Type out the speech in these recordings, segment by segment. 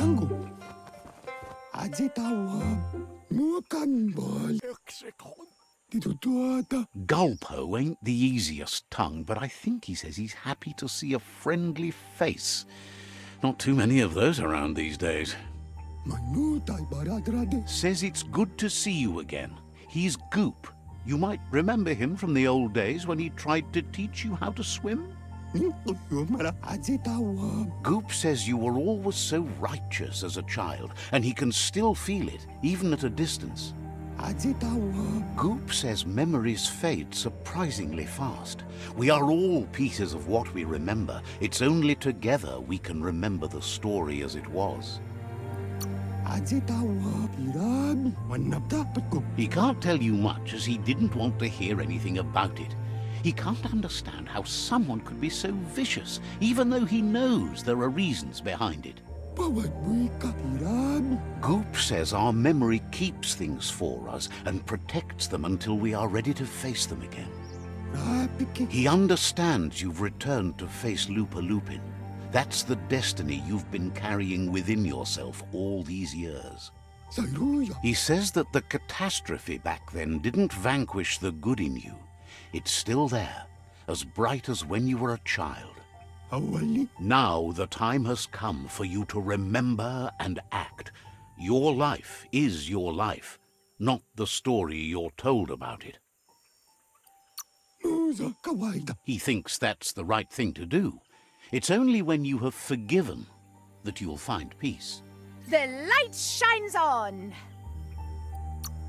Yangu. Ajitawa. Nukan bol. Gulpo ain't the easiest tongue, but I think he says he's happy to see a friendly face. Not too many of those around these days. Says it's good to see you again. He's Goop. You might remember him from the old days when he tried to teach you how to swim. Goop says you were always so righteous as a child, and he can still feel it, even at a distance. Goop says memories fade surprisingly fast. We are all pieces of what we remember. It's only together we can remember the story as it was. He can't tell you much as he didn't want to hear anything about it. He can't understand how someone could be so vicious, even though he knows there are reasons behind it. Goop says our memory keeps things for us and protects them until we are ready to face them again. He understands you've returned to face Lupa Lupin. That's the destiny you've been carrying within yourself all these years. He says that the catastrophe back then didn't vanquish the good in you. It's still there, as bright as when you were a child. Now the time has come for you to remember and act. Your life is your life, not the story you're told about it. He thinks that's the right thing to do. It's only when you have forgiven that you'll find peace. The light shines on.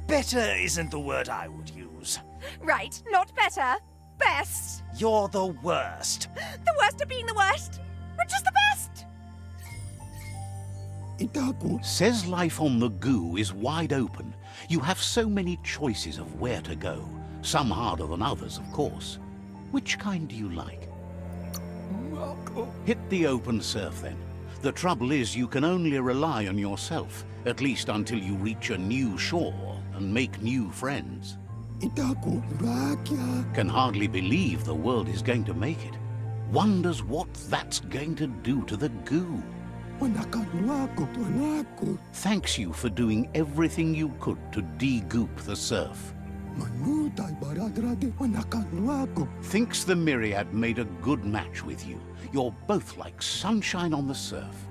Better isn't the word I would use. Right, not better. Best. You're the worst. The worst of being the worst. We're just the best. Says life on the goo is wide open. You have so many choices of where to go. Some harder than others, of course. Which kind do you like? Hit the open surf then. The trouble is you can only rely on yourself, at least until you reach a new shore and make new friends. Can hardly believe the world is going to make it. Wonders what that's going to do to the goo. Thanks you for doing everything you could to de-goop the surf. Thinks the Myriad made a good match with you. You're both like sunshine on the surf.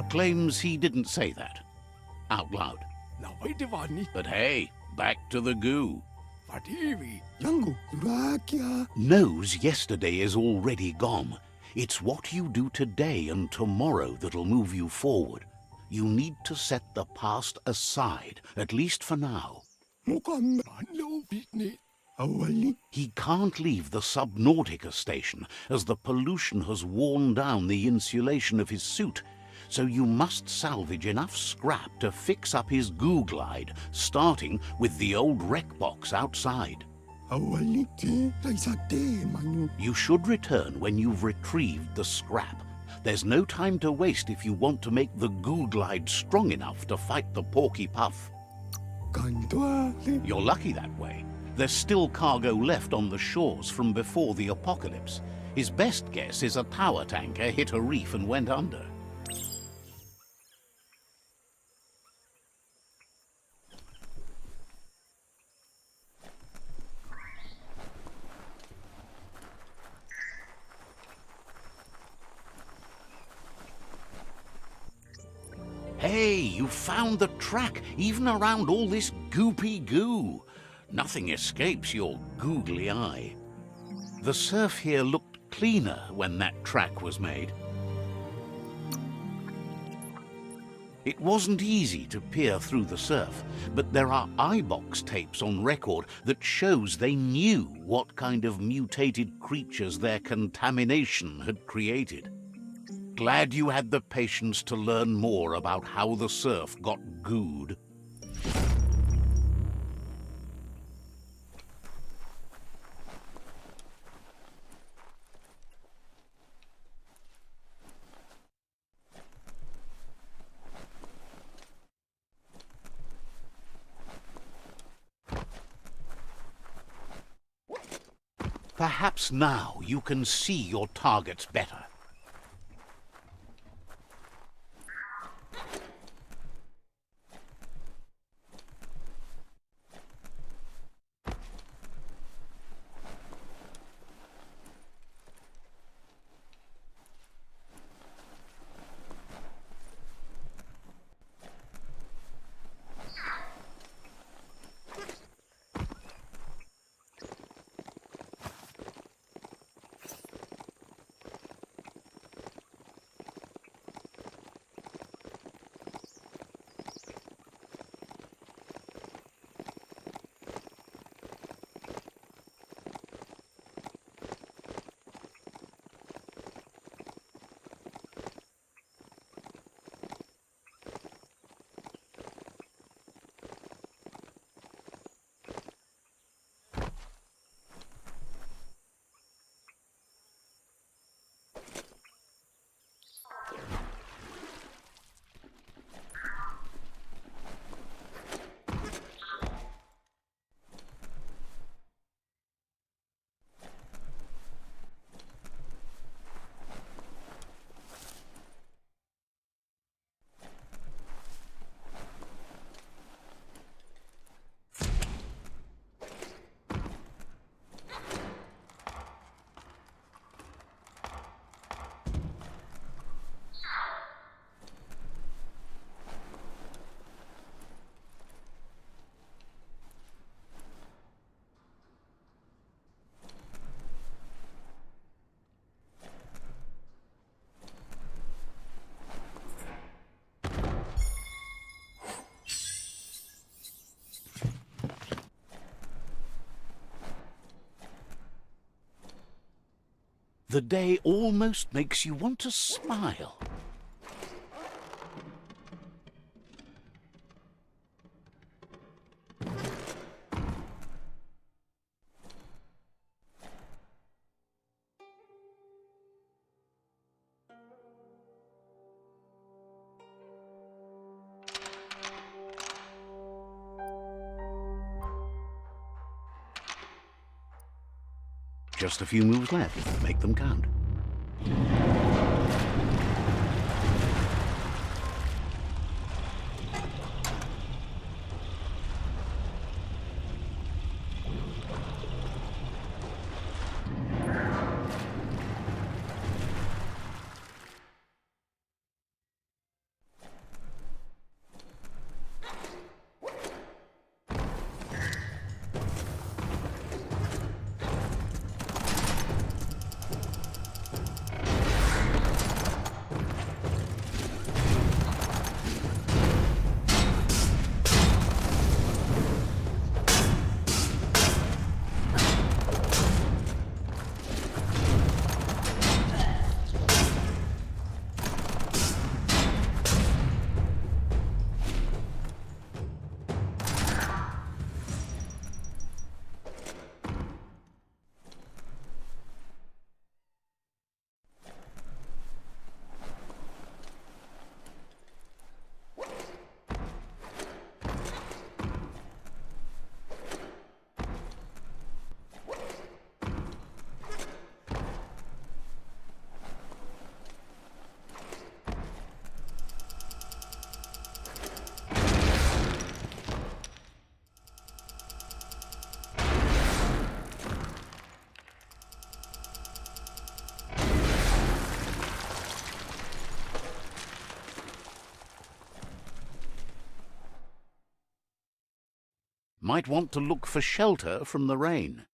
Claims he didn't say that out loud. But hey, back to the goo. Knows yesterday is already gone. It's what you do today and tomorrow that'll move you forward. You need to set the past aside, at least for now. He can't leave the SUBNAUTICA station, as the pollution has worn down the insulation of his suit, so you must salvage enough scrap to fix up his GOOGLIDE, starting with the old wreck box outside. You should return when you've retrieved the scrap. There's no time to waste if you want to make the GOOGLIDE strong enough to fight the Porky Puff. You're lucky that way. There's still cargo left on the shores from before the apocalypse. His best guess is a power tanker hit a reef and went under. Hey, you found the track, even around all this goopy goo. Nothing escapes your googly eye. The surf here looked cleaner when that track was made. It wasn't easy to peer through the surf, but there are iBox tapes on record that shows they knew what kind of mutated creatures their contamination had created. Glad you had the patience to learn more about how the surf got gooed. Perhaps now you can see your targets better. The day almost makes you want to smile. Just a few moves left. Make them count. Might want to look for shelter from the rain.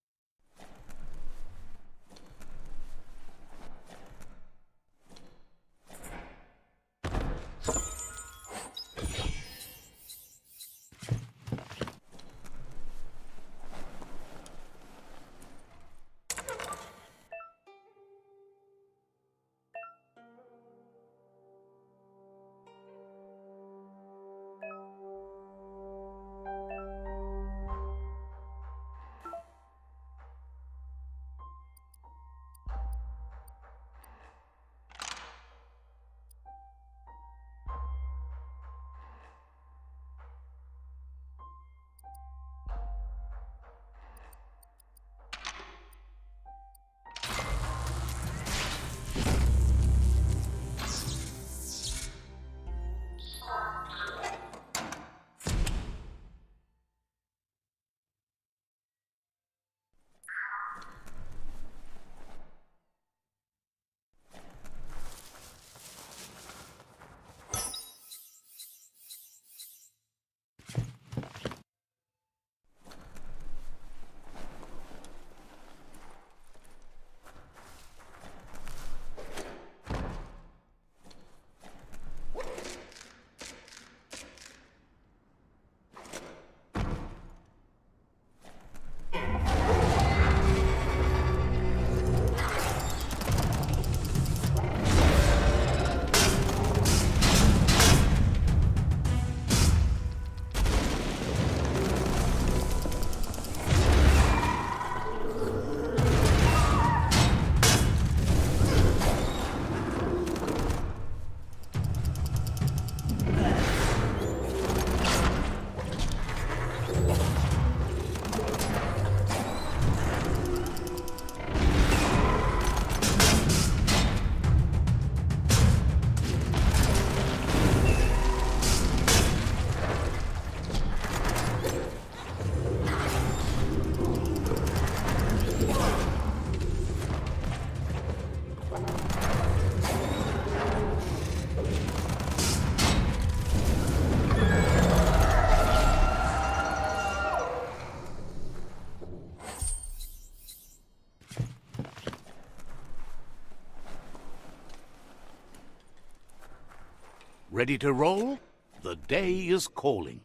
Ready to roll? The day is calling.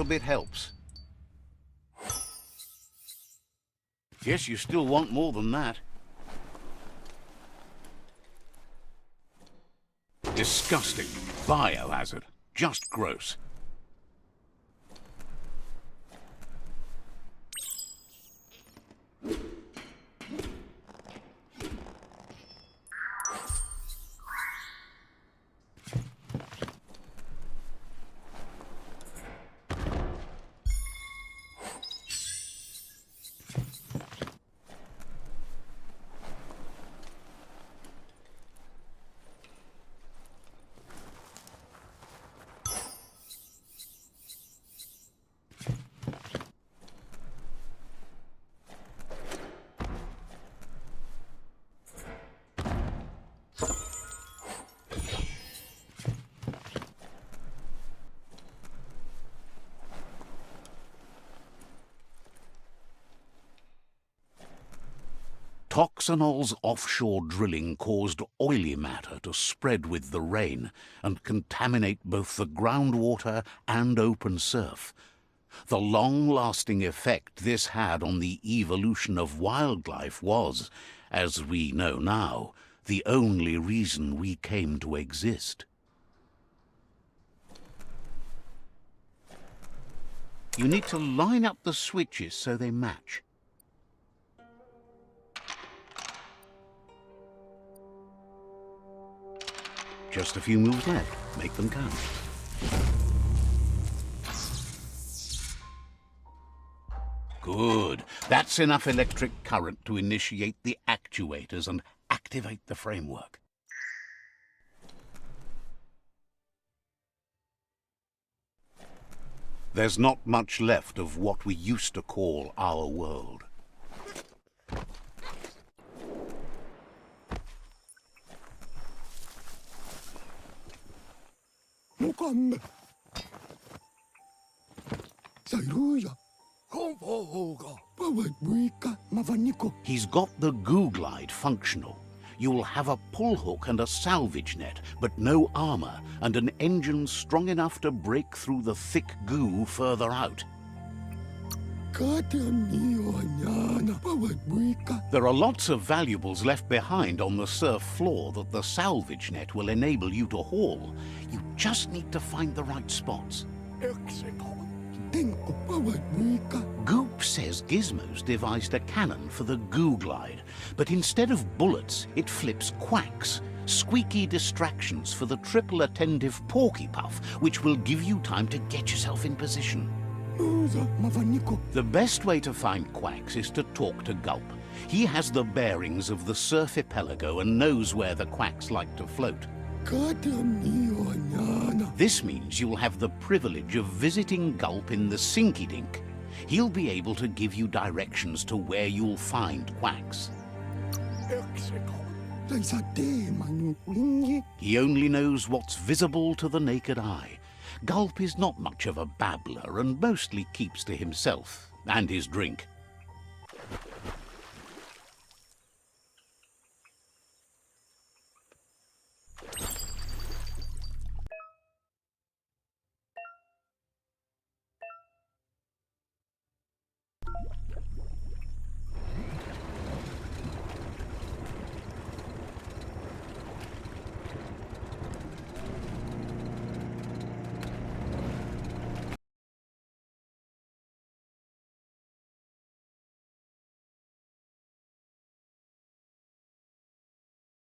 little bit helps. Guess you still want more than that. Disgusting. Biohazard. Just gross. Toxanol's offshore drilling caused oily matter to spread with the rain and contaminate both the groundwater and open surf. The long-lasting effect this had on the evolution of wildlife was, as we know now, the only reason we came to exist. You need to line up the switches so they match. Just a few moves left. Make them count. Good. That's enough electric current to initiate the actuators and activate the framework. There's not much left of what we used to call our world. He's got the GOOGLIDE functional. You'll have a pull hook and a salvage net, but no armor, and an engine strong enough to break through the thick goo further out. There are lots of valuables left behind on the surf floor that the salvage net will enable you to haul. You just need to find the right spots. Goop says Gizmo's devised a cannon for the GOOGLIDE, but instead of bullets, it flips quacks, squeaky distractions for the triple attentive Porky Puff, which will give you time to get yourself in position. The best way to find quacks is to talk to Gulp. He has the bearings of the surf archipelago and knows where the quacks like to float. This means you'll have the privilege of visiting Gulp in the Sinky Dink. He'll be able to give you directions to where you'll find quacks. He only knows what's visible to the naked eye. Gulp is not much of a babbler and mostly keeps to himself and his drink.